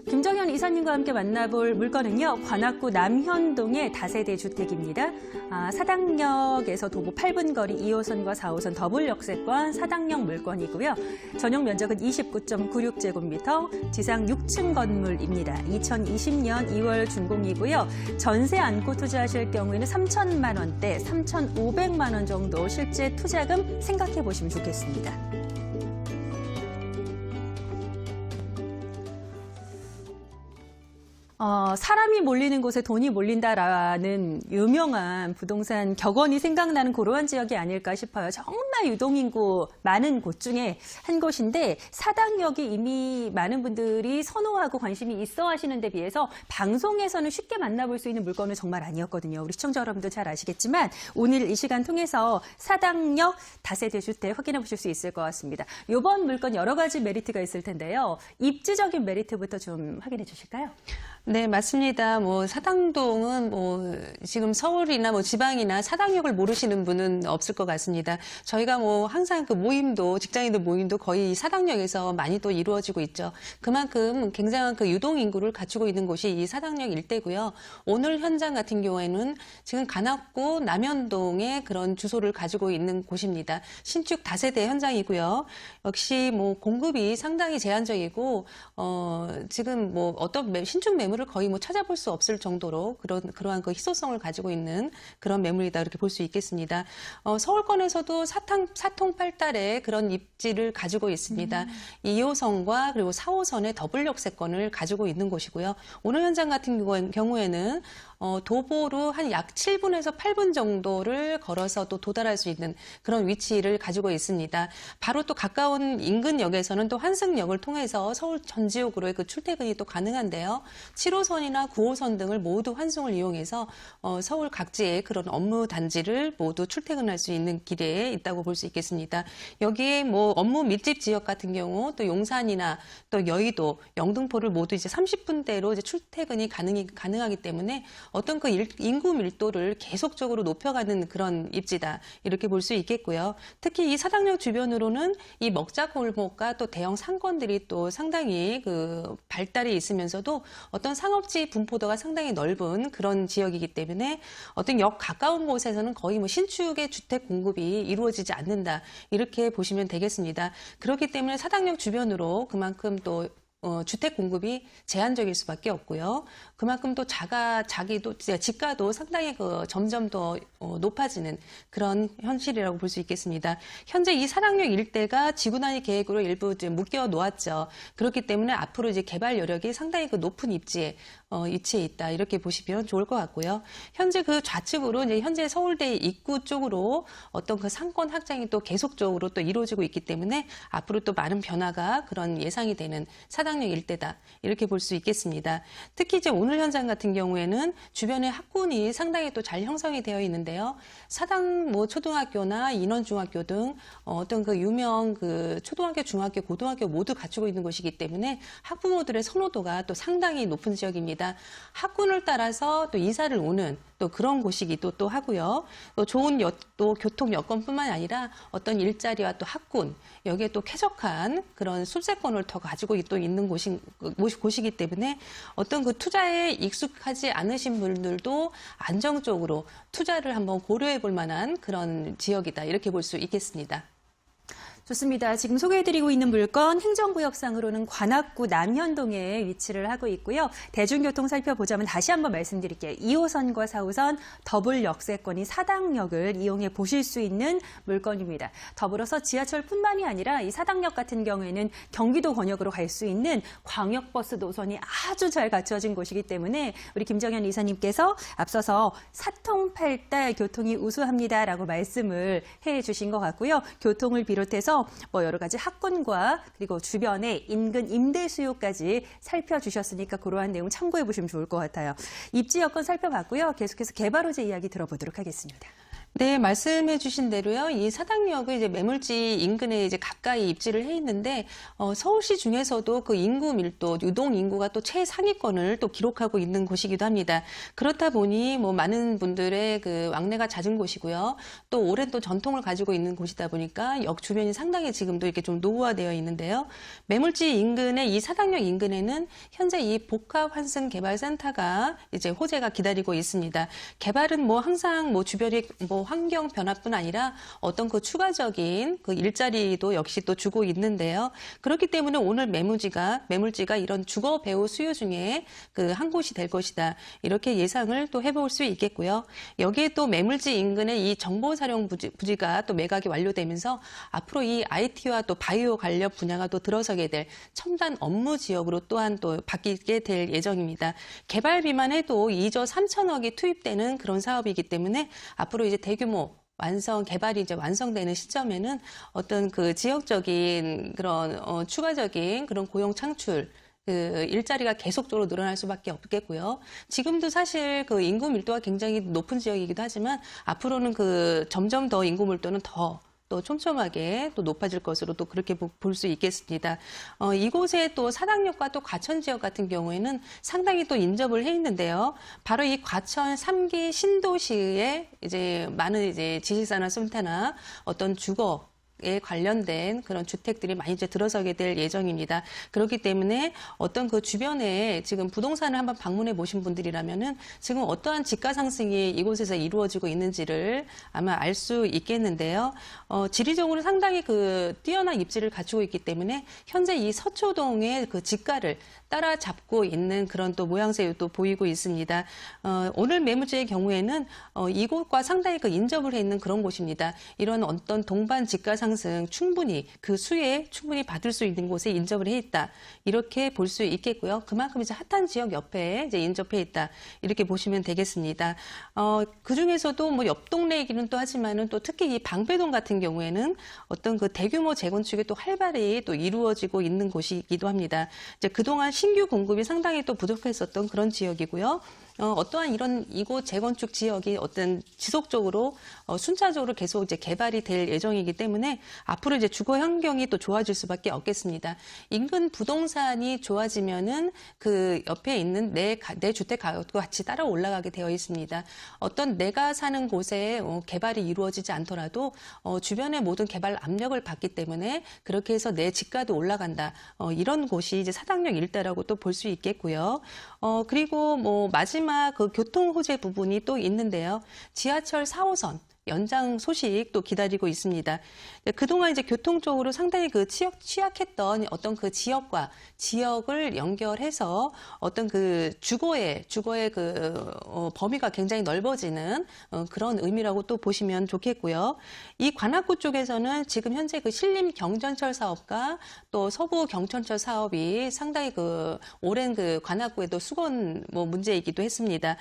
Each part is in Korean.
김정현 이사님과 함께 만나볼 물건은요, 관악구 남현동의 다세대 주택입니다. 사당역에서 도보 8분 거리 2호선과 4호선 더블 역세권 사당역 물건이고요. 전용 면적은 29.96제곱미터, 지상 6층 건물입니다. 2020년 2월 준공이고요. 전세 안고 투자하실 경우에는 3천만 원대, 3,500만 원 정도 실제 투자금 생각해 보시면 좋겠습니다. 사람이 몰리는 곳에 돈이 몰린다라는 유명한 부동산 격언이 생각나는 그러한 지역이 아닐까 싶어요. 정말 유동인구 많은 곳 중에 한 곳인데 사당역이 이미 많은 분들이 선호하고 관심이 있어 하시는 데 비해서 방송에서는 쉽게 만나볼 수 있는 물건은 정말 아니었거든요. 우리 시청자 여러분도 잘 아시겠지만 오늘 이 시간 통해서 사당역 다세대 주택 확인해 보실 수 있을 것 같습니다. 이번 물건 여러 가지 메리트가 있을 텐데요. 입지적인 메리트부터 좀 확인해 주실까요? 네, 맞습니다. 사당동은 지금 서울이나 지방이나 사당역을 모르시는 분은 없을 것 같습니다. 저희가 항상 그 모임도, 직장인들 모임도 거의 사당역에서 많이 또 이루어지고 있죠. 그만큼 굉장한 그 유동인구를 갖추고 있는 곳이 이 사당역 일대고요. 오늘 현장 같은 경우에는 지금 관악구 남현동에 그런 주소를 가지고 있는 곳입니다. 신축 다세대 현장이고요. 역시 공급이 상당히 제한적이고, 지금 어떤 신축 매물을 거의 찾아볼 수 없을 정도로 그러한 그 희소성을 가지고 있는 그런 매물이다 이렇게 볼 수 있겠습니다. 서울권에서도 사통팔달의 그런 입지를 가지고 있습니다. 2호선과 그리고 4호선의 더블 역세권을 가지고 있는 곳이고요. 오늘 현장 같은 경우에는 도보로 한 약 7분에서 8분 정도를 걸어서 또 도달할 수 있는 그런 위치를 가지고 있습니다. 바로 또 가까운 인근역에서는 또 환승역을 통해서 서울 전 지역으로의 그 출퇴근이 또 가능한데요. 7호선이나 9호선 등을 모두 환승을 이용해서 서울 각지의 그런 업무 단지를 모두 출퇴근할 수 있는 길에 있다고 볼 수 있겠습니다. 여기에 업무 밀집 지역 같은 경우 또 용산이나 또 여의도, 영등포를 모두 이제 30분대로 이제 출퇴근이 가능하기 때문에 어떤 그 인구 밀도를 계속적으로 높여가는 그런 입지다 이렇게 볼 수 있겠고요. 특히 이 사당역 주변으로는 이 먹자골목과 또 대형 상권들이 또 상당히 그 발달이 있으면서도 어떤 상업지 분포도가 상당히 넓은 그런 지역이기 때문에 어떤 역 가까운 곳에서는 거의 신축의 주택 공급이 이루어지지 않는다 이렇게 보시면 되겠습니다. 그렇기 때문에 사당역 주변으로 그만큼 또 주택 공급이 제한적일 수밖에 없고요. 그만큼 또 지가도 상당히 점점 더 높아지는 그런 현실이라고 볼 수 있겠습니다. 현재 이 사당역 일대가 지구단위 계획으로 일부 이제 묶여 놓았죠. 그렇기 때문에 앞으로 이제 개발 여력이 상당히 그 높은 입지에 위치해 있다 이렇게 보시면 좋을 것 같고요. 현재 그 좌측으로 이제 현재 서울대 입구 쪽으로 어떤 그 상권 확장이 또 계속적으로 또 이루어지고 있기 때문에 앞으로 또 많은 변화가 그런 예상이 되는 사당역 일대다 이렇게 볼 수 있겠습니다. 특히 이제 오늘 현장 같은 경우에는 주변에 학군이 상당히 또 잘 형성이 되어 있는데요. 사당 초등학교나 인원중학교 등 어떤 그 유명 그 초등학교, 중학교, 고등학교 모두 갖추고 있는 곳이기 때문에 학부모들의 선호도가 또 상당히 높은 지역입니다. 학군을 따라서 또 이사를 오는 또 그런 곳이기도 또 하고요. 또 좋은 또 교통 여건뿐만 아니라 어떤 일자리와 또 학군 여기에 또 쾌적한 그런 출세권을 더 가지고 또 있는 곳이기 때문에 어떤 그 투자에 익숙하지 않으신 분들도 안정적으로 투자를 한번 고려해 볼 만한 그런 지역이다 이렇게 볼 수 있겠습니다. 좋습니다. 지금 소개해드리고 있는 물건 행정구역상으로는 관악구 남현동에 위치를 하고 있고요. 대중교통 살펴보자면 다시 한번 말씀드릴게요. 2호선과 4호선 더블 역세권인 사당역을 이용해 보실 수 있는 물건입니다. 더불어서 지하철뿐만이 아니라 이 사당역 같은 경우에는 경기도 권역으로 갈 수 있는 광역버스 노선이 아주 잘 갖춰진 곳이기 때문에 우리 김정현 이사님께서 앞서서 사통팔달 교통이 우수합니다라고 말씀을 해주신 것 같고요. 교통을 비롯해서 여러 가지 학군과 그리고 주변의 인근 임대 수요까지 살펴주셨으니까 그러한 내용 참고해 보시면 좋을 것 같아요. 입지 여건 살펴봤고요. 계속해서 개발 호재 이야기 들어보도록 하겠습니다. 네, 말씀해 주신 대로요. 이 사당역은 이제 매물지 인근에 이제 가까이 입지를 해 있는데, 서울시 중에서도 그 인구 밀도, 유동 인구가 또 최상위권을 또 기록하고 있는 곳이기도 합니다. 그렇다 보니 뭐 많은 분들의 그 왕래가 잦은 곳이고요. 또 오랜 또 전통을 가지고 있는 곳이다 보니까 역 주변이 상당히 지금도 이렇게 좀 노후화되어 있는데요. 매물지 인근의 이 사당역 인근에는 현재 이 복합환승개발센터가 이제 호재가 기다리고 있습니다. 개발은 뭐 항상 뭐 주변이 뭐 환경 변화뿐 아니라 어떤 그 추가적인 그 일자리도 역시 또 주고 있는데요. 그렇기 때문에 오늘 매물지가 이런 주거 배후 수요 중에 그 한 곳이 될 것이다. 이렇게 예상을 또 해볼 수 있겠고요. 여기에 또 매물지 인근에 이 정보사령 부지가 또 매각이 완료되면서 앞으로 이 IT와 또 바이오 관련 분야가 또 들어서게 될 첨단 업무 지역으로 또한 또 바뀌게 될 예정입니다. 개발비만 해도 2조 3천억이 투입되는 그런 사업이기 때문에 앞으로 이제 대규모 개발이 이제 완성되는 시점에는 어떤 그 지역적인 그런 추가적인 그런 고용 창출 그 일자리가 계속적으로 늘어날 수밖에 없겠고요. 지금도 사실 그 인구 밀도가 굉장히 높은 지역이기도 하지만 앞으로는 그 점점 더 인구 밀도는 더 또 촘촘하게 또 높아질 것으로 또 그렇게 볼 수 있겠습니다. 이곳에 또 사당역과 또 과천 지역 같은 경우에는 상당히 또 인접을 해 있는데요. 바로 이 과천 3기 신도시에 이제 많은 이제 지식산업 센터나 어떤 주거에 관련된 그런 주택들이 많이 이제 들어서게 될 예정입니다. 그렇기 때문에 어떤 그 주변에 지금 부동산을 한번 방문해 보신 분들이라면은 지금 어떠한 지가 상승이 이곳에서 이루어지고 있는지를 아마 알 수 있겠는데요. 지리적으로 상당히 그 뛰어난 입지를 갖추고 있기 때문에 현재 이 서초동의 그 지가를 따라잡고 있는 그런 또 모양새도 보이고 있습니다. 오늘 매물지의 경우에는 이곳과 상당히 그 인접을 해 있는 그런 곳입니다. 이런 어떤 동반 지가 상승 충분히 그 수에 충분히 받을 수 있는 곳에 인접을 해 있다. 이렇게 볼 수 있겠고요. 그만큼 이제 핫한 지역 옆에 이제 인접해 있다. 이렇게 보시면 되겠습니다. 그 중에서도 뭐 옆 동네이기는 또 하지만은 또 특히 이 방배동 같은 경우에는 어떤 그 대규모 재건축이 또 활발히 또 이루어지고 있는 곳이기도 합니다. 이제 그동안 신규 공급이 상당히 또 부족했었던 그런 지역이고요. 어떠한 이곳 재건축 지역이 어떤 지속적으로 순차적으로 계속 이제 개발이 될 예정이기 때문에 앞으로 이제 주거 환경이 또 좋아질 수밖에 없겠습니다. 인근 부동산이 좋아지면은 그 옆에 있는 내 주택 가격도 같이 따라 올라가게 되어 있습니다. 어떤 내가 사는 곳에 개발이 이루어지지 않더라도 주변의 모든 개발 압력을 받기 때문에 그렇게 해서 내 집가도 올라간다. 이런 곳이 이제 사당역 일대라고 또 볼 수 있겠고요. 그리고 뭐 마지막 그 교통 호재 부분이 또 있는데요. 지하철 4호선 연장 소식 또 기다리고 있습니다. 그동안 이제 교통 쪽으로 상당히 그 취약했던 어떤 그 지역과 지역을 연결해서 어떤 그 주거의 그 범위가 굉장히 넓어지는 그런 의미라고 또 보시면 좋겠고요. 이 관악구 쪽에서는 지금 현재 그 신림 경전철 사업과 또 서부 경천철 사업이 상당히 그 오랜 그 관악구에도 수건 뭐 문제이기도 했습니다.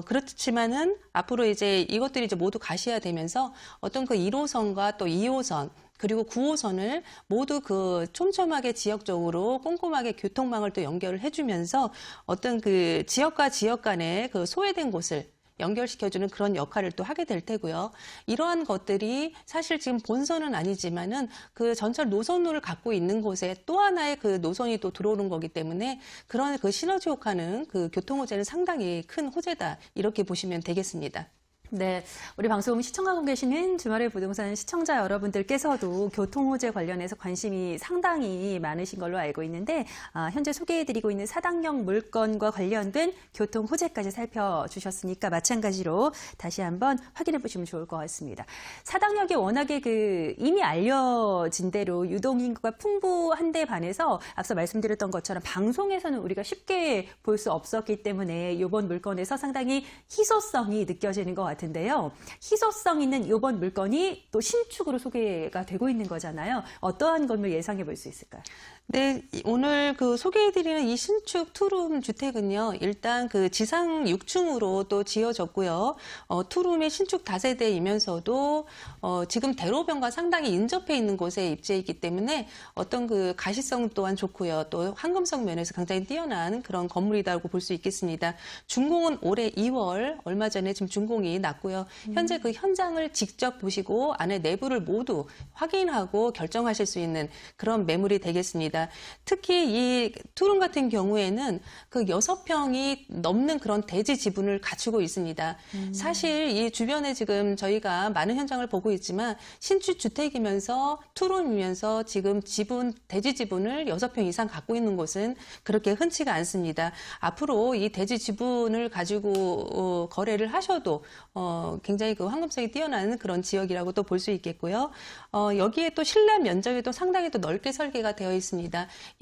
그렇지만은 앞으로 이제 이것들이 이제 모두 가시화되면서 어떤 그 1호선과 또 2호선 그리고 9호선을 모두 그 촘촘하게 지역적으로 꼼꼼하게 교통망을 또 연결을 해주면서 어떤 그 지역과 지역 간의 그 소외된 곳을 연결시켜주는 그런 역할을 또 하게 될 테고요. 이러한 것들이 사실 지금 본선은 아니지만은 그 전철 노선로를 갖고 있는 곳에 또 하나의 그 노선이 또 들어오는 거기 때문에 그런 그 시너지 효과는 그 교통 호재는 상당히 큰 호재다. 이렇게 보시면 되겠습니다. 네, 우리 방송 시청하고 계시는 주말의 부동산 시청자 여러분들께서도 교통호재 관련해서 관심이 상당히 많으신 걸로 알고 있는데 현재 소개해드리고 있는 사당역 물건과 관련된 교통호재까지 살펴주셨으니까 마찬가지로 다시 한번 확인해 보시면 좋을 것 같습니다. 사당역이 워낙에 그 이미 알려진 대로 유동인구가 풍부한 데 반해서 앞서 말씀드렸던 것처럼 방송에서는 우리가 쉽게 볼 수 없었기 때문에 이번 물건에서 상당히 희소성이 느껴지는 것 같아요. 같은데요. 희소성 있는 이번 물건이 또 신축으로 소개가 되고 있는 거잖아요. 어떠한 건물 예상해 볼 수 있을까요? 네, 오늘 그 소개해드리는 이 신축 투룸 주택은요, 일단 그 지상 6층으로 또 지어졌고요. 투룸의 신축 다세대이면서도 지금 대로변과 상당히 인접해 있는 곳에 입지해 있기 때문에 어떤 그 가시성 또한 좋고요. 또 황금성 면에서 굉장히 뛰어난 그런 건물이라고 볼 수 있겠습니다. 준공은 올해 2월, 얼마 전에 지금 준공이 났고요. 현재 그 현장을 직접 보시고 안에 내부를 모두 확인하고 결정하실 수 있는 그런 매물이 되겠습니다. 특히 이 투룸 같은 경우에는 그 6평이 넘는 그런 대지 지분을 갖추고 있습니다. 사실 이 주변에 지금 저희가 많은 현장을 보고 있지만 신축 주택이면서 투룸이면서 지금 대지 지분을 6평 이상 갖고 있는 곳은 그렇게 흔치가 않습니다. 앞으로 이 대지 지분을 가지고 거래를 하셔도 굉장히 그 황금성이 뛰어나는 그런 지역이라고 또 볼 수 있겠고요. 여기에 또 실내 면적이 또 상당히 또 넓게 설계가 되어 있습니다.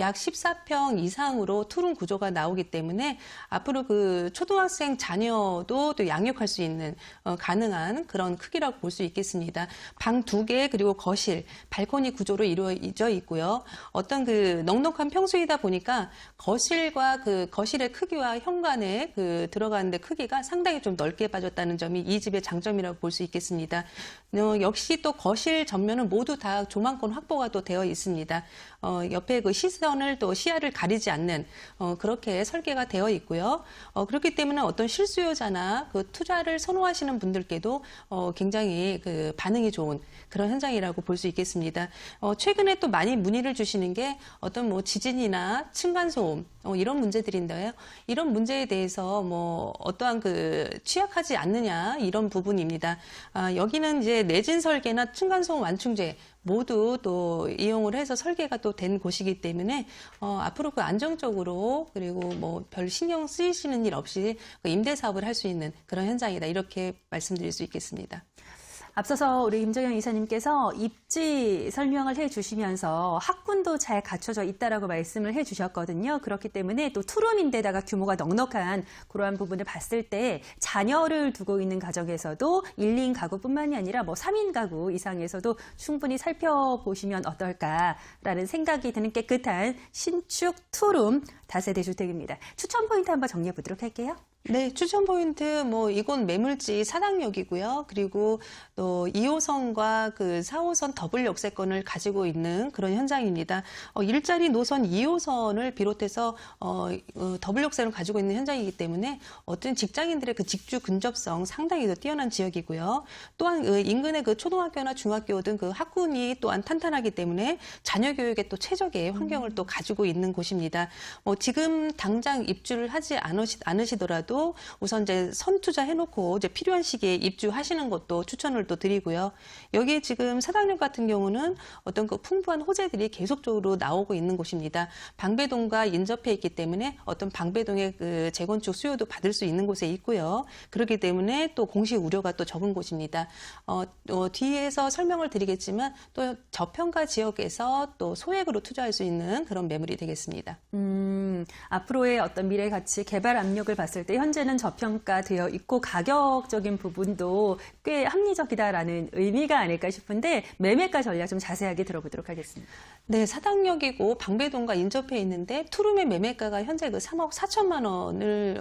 약 14평 이상으로 투룸 구조가 나오기 때문에 앞으로 그 초등학생 자녀도 또 양육할 수 있는 가능한 그런 크기라고 볼 수 있겠습니다. 방 2개 그리고 거실, 발코니 구조로 이루어져 있고요. 어떤 그 넉넉한 평수이다 보니까 거실과 그 거실의 크기와 현관에 그 들어가는데 크기가 상당히 좀 넓게 빠졌다는 점이 이 집의 장점이라고 볼 수 있겠습니다. 역시 또 거실 전면은 모두 다 조망권 확보가 또 되어 있습니다. 옆에 그 시선을 또 시야를 가리지 않는 그렇게 설계가 되어 있고요. 그렇기 때문에 어떤 실수요자나 그 투자를 선호하시는 분들께도 굉장히 그 반응이 좋은 그런 현장이라고 볼 수 있겠습니다. 최근에 또 많이 문의를 주시는 게 어떤 뭐 지진이나 층간소음 이런 문제들인데요. 이런 문제에 대해서 뭐 어떠한 그 취약하지 않느냐 이런 부분입니다. 여기는 이제 내진 설계나 층간소음 완충제 모두 또 이용을 해서 설계가 또 된 곳이기 때문에 앞으로 그 안정적으로 그리고 뭐 별 신경 쓰이시는 일 없이 그 임대 사업을 할 수 있는 그런 현장이다 이렇게 말씀드릴 수 있겠습니다. 앞서서 우리 김정영 이사님께서 입지 설명을 해주시면서 학군도 잘 갖춰져 있다라고 말씀을 해주셨거든요. 그렇기 때문에 또 투룸인데다가 규모가 넉넉한 그러한 부분을 봤을 때 자녀를 두고 있는 가정에서도 1, 2인 가구뿐만이 아니라 뭐 3인 가구 이상에서도 충분히 살펴보시면 어떨까라는 생각이 드는 깨끗한 신축 투룸 다세대 주택입니다. 추천 포인트 한번 정리해 보도록 할게요. 네, 추천 포인트, 뭐, 이곳 매물지 사당역이고요. 그리고 또 2호선과 그 4호선 더블 역세권을 가지고 있는 그런 현장입니다. 일자리 노선 2호선을 비롯해서, 더블 역세를 가지고 있는 현장이기 때문에 어떤 직장인들의 그 직주 근접성 상당히 뛰어난 지역이고요. 또한 인근의 그 초등학교나 중학교 등 그 학군이 또한 탄탄하기 때문에 자녀 교육에 또 최적의 환경을 또 가지고 있는 곳입니다. 지금 당장 입주를 하지 않으시더라도 우선 이제 선투자 해놓고 이제 필요한 시기에 입주하시는 것도 추천을 또 드리고요. 여기 지금 사당역 같은 경우는 어떤 그 풍부한 호재들이 계속적으로 나오고 있는 곳입니다. 방배동과 인접해 있기 때문에 어떤 방배동의 그 재건축 수요도 받을 수 있는 곳에 있고요. 그렇기 때문에 또 공시 우려가 또 적은 곳입니다. 뒤에서 설명을 드리겠지만 또 저평가 지역에서 또 소액으로 투자할 수 있는 그런 매물이 되겠습니다. 앞으로의 어떤 미래 가치 개발 압력을 봤을 때 현재는 저평가되어 있고 가격적인 부분도 꽤 합리적이다라는 의미가 아닐까 싶은데 매매가 전략 좀 자세하게 들어보도록 하겠습니다. 네, 사당역이고 방배동과 인접해 있는데 투룸의 매매가가 현재 그 3억 4천만 원을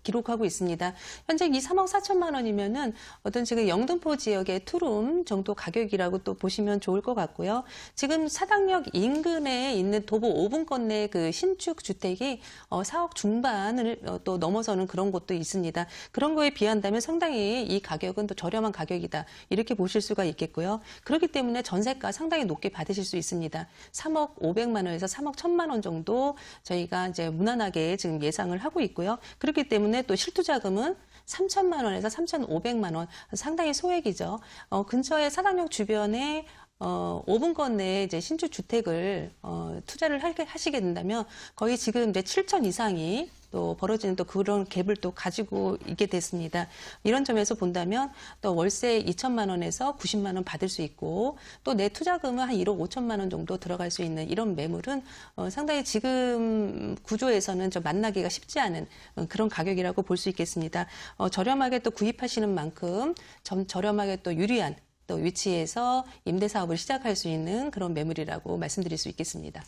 기록하고 있습니다. 현재 이 3억 4천만 원이면은 어떤 지금 영등포 지역의 투룸 정도 가격이라고 또 보시면 좋을 것 같고요. 지금 사당역 인근에 있는 도보 5분권 내 그 신축 주택이 4억 중반을 또 넘어서는 그런 곳도 있습니다. 그런 거에 비한다면 상당히 이 가격은 또 저렴한 가격이다. 이렇게 보실 수가 있겠고요. 그렇기 때문에 전세가 상당히 높게 받으실 수 있습니다. 3억 500만 원에서 3억 1000만 원 정도 저희가 이제 무난하게 지금 예상을 하고 있고요. 그렇기 때문에 또 실투자금은 3천만 원에서 3,500만 원 상당히 소액이죠. 근처에 사당역 주변에 5분권 내에 이제 신축 주택을 투자를 하시게 된다면 거의 지금 이제 7천 이상이 또 벌어지는 또 그런 갭을 또 가지고 있게 됐습니다. 이런 점에서 본다면 또 월세 2천만 원에서 90만 원 받을 수 있고 또 내 투자금은 한 1억 5천만 원 정도 들어갈 수 있는 이런 매물은 상당히 지금 구조에서는 좀 만나기가 쉽지 않은 그런 가격이라고 볼 수 있겠습니다. 저렴하게 또 구입하시는 만큼 저렴하게 또 유리한 또 위치에서 임대 사업을 시작할 수 있는 그런 매물이라고 말씀드릴 수 있겠습니다.